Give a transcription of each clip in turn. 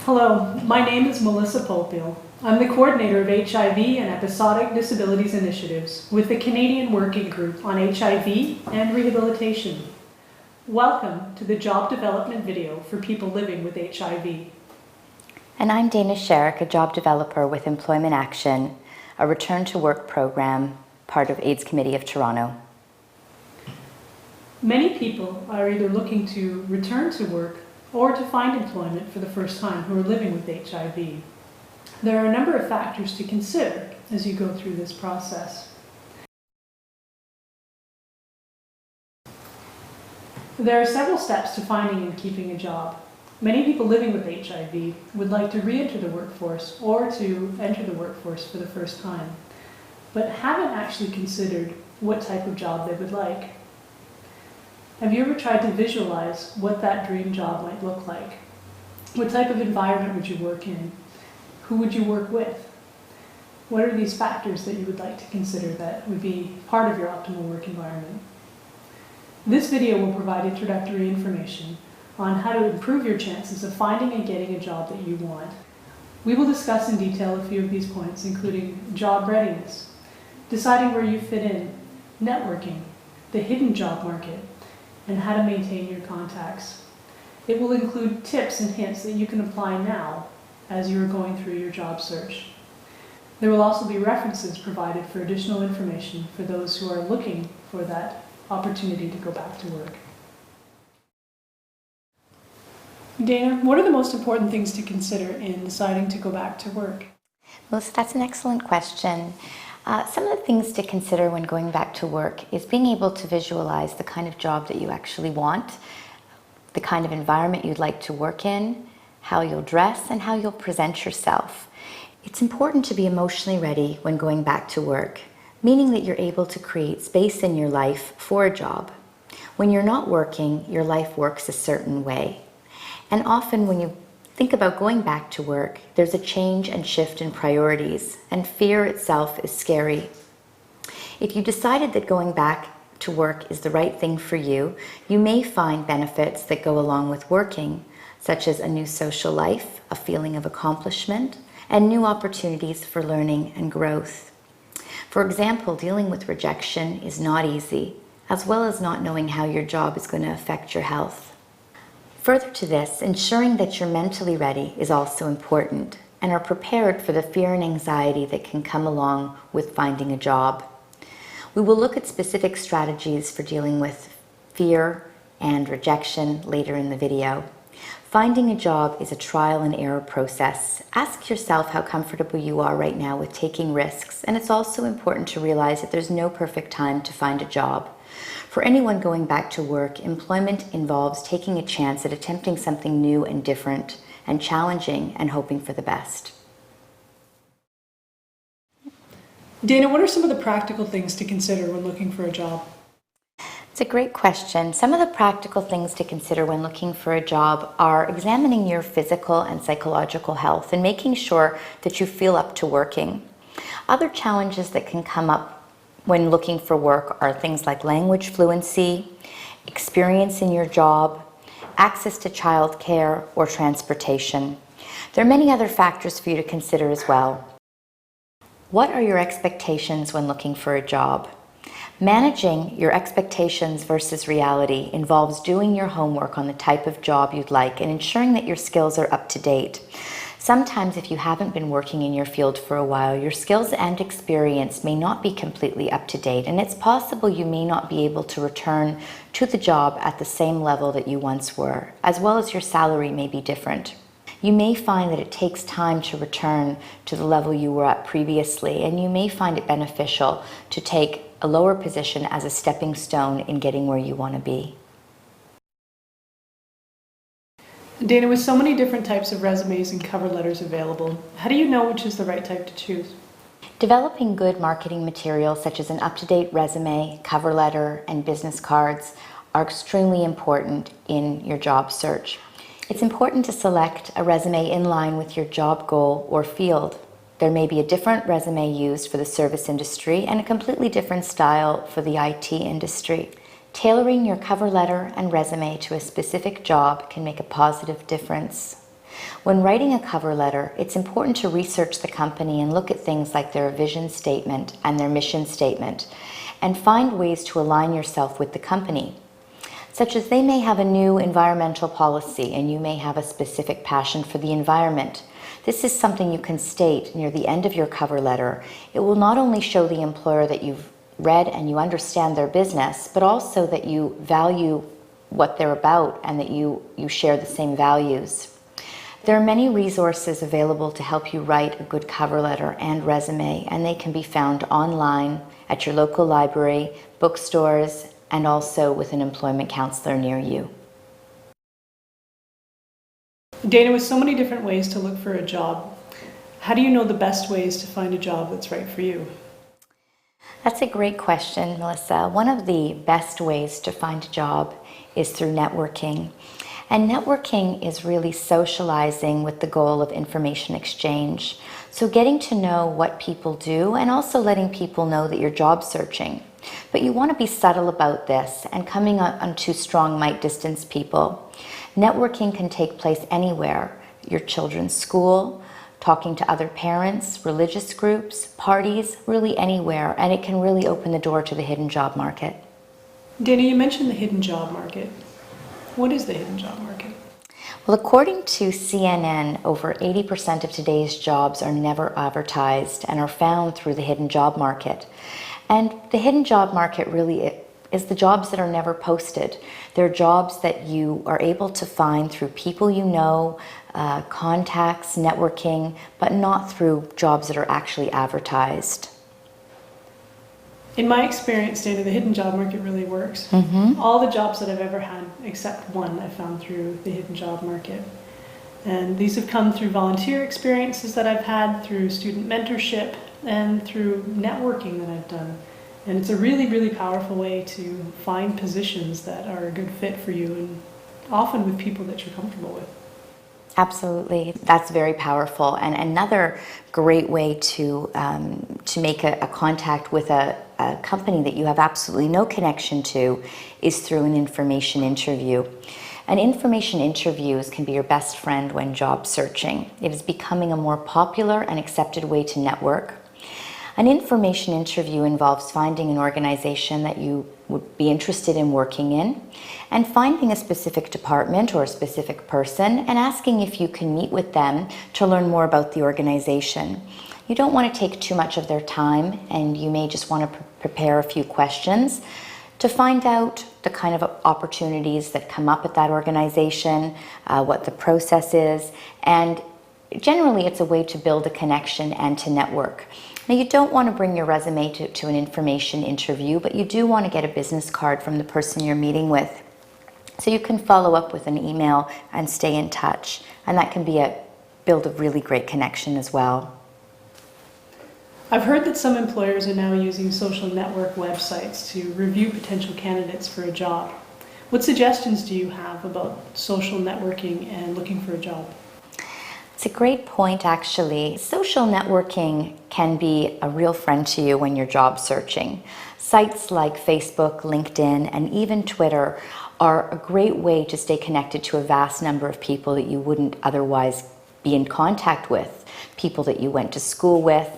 Hello, my name is Melissa Popiel. I'm the coordinator of HIV and Episodic Disabilities Initiatives with the Canadian Working Group on HIV and Rehabilitation. Welcome to the job development video for people living with HIV. And I'm Dana Sherrick, a job developer with Employment Action, a return to work program, part of AIDS Committee of Toronto. Many people are either looking to return to work or to find employment for the first time who are living with HIV. There are a number of factors to consider as you go through this process. There are several steps to finding and keeping a job. Many people living with HIV would like to re-enter the workforce or to enter the workforce for the first time, but haven't actually considered what type of job they would like. Have you ever tried to visualize what that dream job might look like? What type of environment would you work in? Who would you work with? What are these factors that you would like to consider that would be part of your optimal work environment? This video will provide introductory information on how to improve your chances of finding and getting a job that you want. We will discuss in detail a few of these points, including job readiness, deciding where you fit in, networking, the hidden job market, and how to maintain your contacts. It will include tips and hints that you can apply now as you are going through your job search. There will also be references provided for additional information for those who are looking for that opportunity to go back to work. Dana, what are the most important things to consider in deciding to go back to work? Melissa, that's an excellent question. Some of the things to consider when going back to work is being able to visualize the kind of job that you actually want, the kind of environment you'd like to work in, how you'll dress, and how you'll present yourself. It's important to be emotionally ready when going back to work, meaning that you're able to create space in your life for a job. When you're not working, your life works a certain way. And often when you think about going back to work, there's a change and shift in priorities, and fear itself is scary. If you decided that going back to work is the right thing for you, you may find benefits that go along with working, such as a new social life, a feeling of accomplishment, and new opportunities for learning and growth. For example, dealing with rejection is not easy, as well as not knowing how your job is going to affect your health. Further to this, ensuring that you're mentally ready is also important and are prepared for the fear and anxiety that can come along with finding a job. We will look at specific strategies for dealing with fear and rejection later in the video. Finding a job is a trial and error process. Ask yourself how comfortable you are right now with taking risks, and it's also important to realize that there's no perfect time to find a job. For anyone going back to work, employment involves taking a chance at attempting something new and different and challenging and hoping for the best. Dana, what are some of the practical things to consider when looking for a job? It's a great question. Some of the practical things to consider when looking for a job are examining your physical and psychological health and making sure that you feel up to working. Other challenges that can come up when looking for work are things like language fluency, experience in your job, access to childcare or transportation. There are many other factors for you to consider as well. What are your expectations when looking for a job? Managing your expectations versus reality involves doing your homework on the type of job you'd like and ensuring that your skills are up to date. Sometimes if you haven't been working in your field for a while, your skills and experience may not be completely up to date, and it's possible you may not be able to return to the job at the same level that you once were, as well as your salary may be different. You may find that it takes time to return to the level you were at previously, and you may find it beneficial to take a lower position as a stepping stone in getting where you want to be. Dana, with so many different types of resumes and cover letters available, how do you know which is the right type to choose? Developing good marketing materials such as an up-to-date resume, cover letter, and business cards are extremely important in your job search. It's important to select a resume in line with your job goal or field. There may be a different resume used for the service industry and a completely different style for the IT industry. Tailoring your cover letter and resume to a specific job can make a positive difference. When writing a cover letter, it's important to research the company and look at things like their vision statement and their mission statement, and find ways to align yourself with the company. Such as they may have a new environmental policy and you may have a specific passion for the environment. This is something you can state near the end of your cover letter. It will not only show the employer that you've read and you understand their business, but also that you value what they're about and that you share the same values. There are many resources available to help you write a good cover letter and resume, and they can be found online at your local library, bookstores, and also with an employment counselor near you. Dana, with so many different ways to look for a job, how do you know the best ways to find a job that's right for you? That's a great question, Melissa. One of the best ways to find a job is through networking. And networking is really socializing with the goal of information exchange. So getting to know what people do and also letting people know that you're job searching. But you want to be subtle about this, and coming on too strong might distance people. Networking can take place anywhere: your children's school, talking to other parents, religious groups, parties, really anywhere, and it can really open the door to the hidden job market. Dana, you mentioned the hidden job market. What is the hidden job market? Well, according to CNN, over 80% of today's jobs are never advertised and are found through the hidden job market. And the hidden job market really is the jobs that are never posted. They're jobs that you are able to find through people you know, contacts, networking, but not through jobs that are actually advertised. In my experience, Dana, the hidden job market really works. All the jobs that I've ever had, except one, I found through the hidden job market. And these have come through volunteer experiences that I've had, through student mentorship, and through networking that I've done. And it's a really, really powerful way to find positions that are a good fit for you, and often with people that you're comfortable with. Absolutely, that's very powerful. And another great way to make a contact with a company that you have absolutely no connection to is through an information interview. And information interviews can be your best friend when job searching. It is becoming a more popular and accepted way to network. An information interview involves finding an organization that you would be interested in working in, and finding a specific department or a specific person and asking if you can meet with them to learn more about the organization. You don't want to take too much of their time, and you may just want to prepare a few questions to find out the kind of opportunities that come up at that organization, what the process is, and generally it's a way to build a connection and to network. Now, you don't want to bring your resume to an information interview, but you do want to get a business card from the person you're meeting with. So you can follow up with an email and stay in touch, and that can build a really great connection as well. I've heard that some employers are now using social network websites to review potential candidates for a job. What suggestions do you have about social networking and looking for a job? It's a great point, actually. Social networking can be a real friend to you when you're job searching. Sites like Facebook, LinkedIn, and even Twitter are a great way to stay connected to a vast number of people that you wouldn't otherwise be in contact with. People that you went to school with,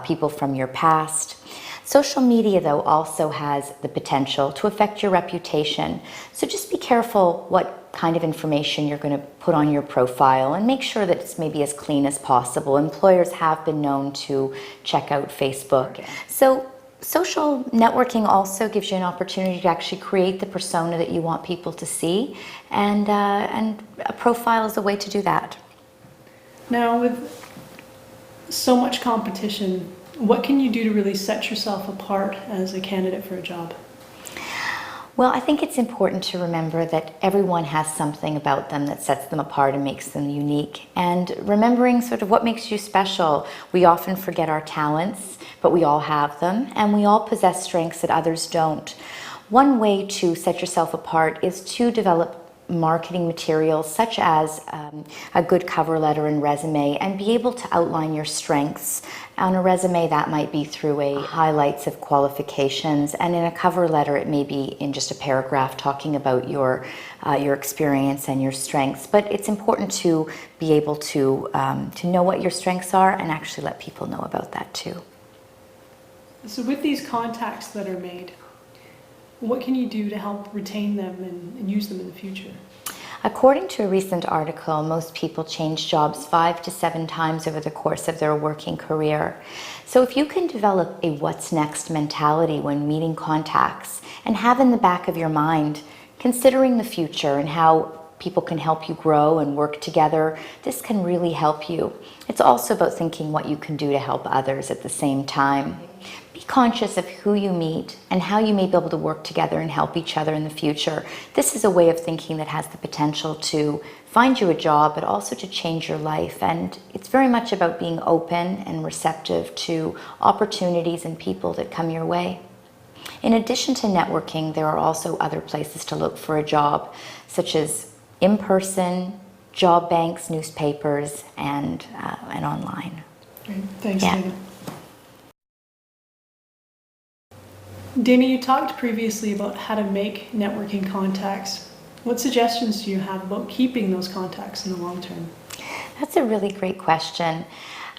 people from your past. Social media, though, also has the potential to affect your reputation. So just be careful what kind of information you're going to put on your profile, and make sure that it's maybe as clean as possible. Employers have been known to check out Facebook. So social networking also gives you an opportunity to actually create the persona that you want people to see, and a profile is a way to do that. Now, with so much competition, what can you do to really set yourself apart as a candidate for a job? Well, I think it's important to remember that everyone has something about them that sets them apart and makes them unique. And remembering sort of what makes you special. We often forget our talents, but we all have them, and we all possess strengths that others don't. One way to set yourself apart is to develop marketing materials such as a good cover letter and resume, and be able to outline your strengths. On a resume, that might be through a highlights of qualifications, and in a cover letter it may be in just a paragraph talking about your experience and your strengths. But it's important to be able to know what your strengths are and actually let people know about that too. So with these contacts that are made, what can you do to help retain them and use them in the future? According to a recent article, most people change jobs 5 to 7 times over the course of their working career. So if you can develop a what's next mentality when meeting contacts and have in the back of your mind considering the future and how people can help you grow and work together, this can really help you. It's also about thinking what you can do to help others at the same time. Be conscious of who you meet and how you may be able to work together and help each other in the future. This is a way of thinking that has the potential to find you a job, but also to change your life. And it's very much about being open and receptive to opportunities and people that come your way. In addition to networking, there are also other places to look for a job, such as in-person, job banks, newspapers, and online. Great. Thanks, Yeah. Dana. Dana, you talked previously about how to make networking contacts. What suggestions do you have about keeping those contacts in the long term? That's a really great question.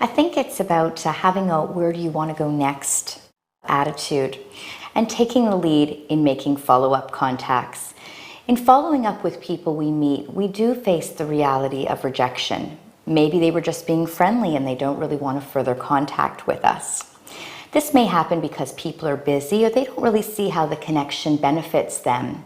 I think it's about having a where do you want to go next attitude and taking the lead in making follow-up contacts. In following up with people we meet, we do face the reality of rejection. Maybe they were just being friendly and they don't really want to further contact with us. This may happen because people are busy or they don't really see how the connection benefits them.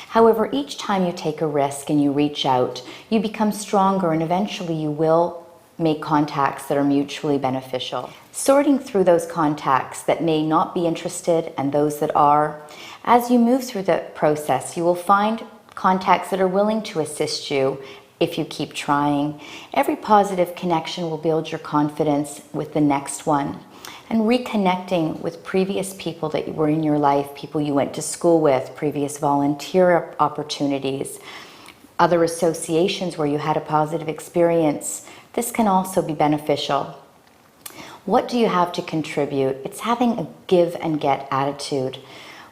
However, each time you take a risk and you reach out, you become stronger and eventually you will make contacts that are mutually beneficial. Sorting through those contacts that may not be interested and those that are, as you move through the process, you will find contacts that are willing to assist you if you keep trying. Every positive connection will build your confidence with the next one. And reconnecting with previous people that were in your life, people you went to school with, previous volunteer opportunities, other associations where you had a positive experience, this can also be beneficial. What do you have to contribute? It's having a give and get attitude.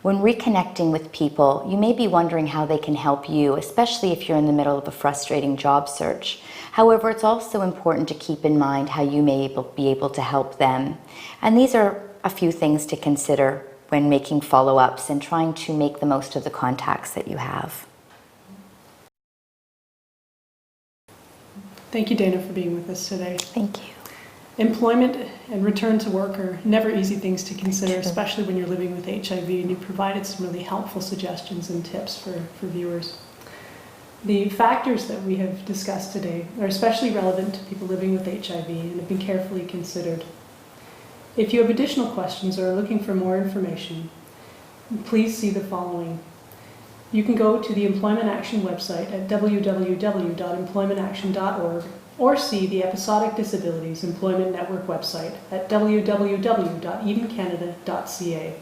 When reconnecting with people, you may be wondering how they can help you, especially if you're in the middle of a frustrating job search. However, it's also important to keep in mind how you may be able to help them. And these are a few things to consider when making follow-ups and trying to make the most of the contacts that you have. Thank you, Dana, for being with us today. Thank you. Employment and return to work are never easy things to consider, especially when you're living with HIV, and you provided some really helpful suggestions and tips for viewers. The factors that we have discussed today are especially relevant to people living with HIV and have been carefully considered. If you have additional questions or are looking for more information, please see the following. You can go to the Employment Action website at www.employmentaction.org or see the Episodic Disabilities Employment Network website at www.edencanada.ca.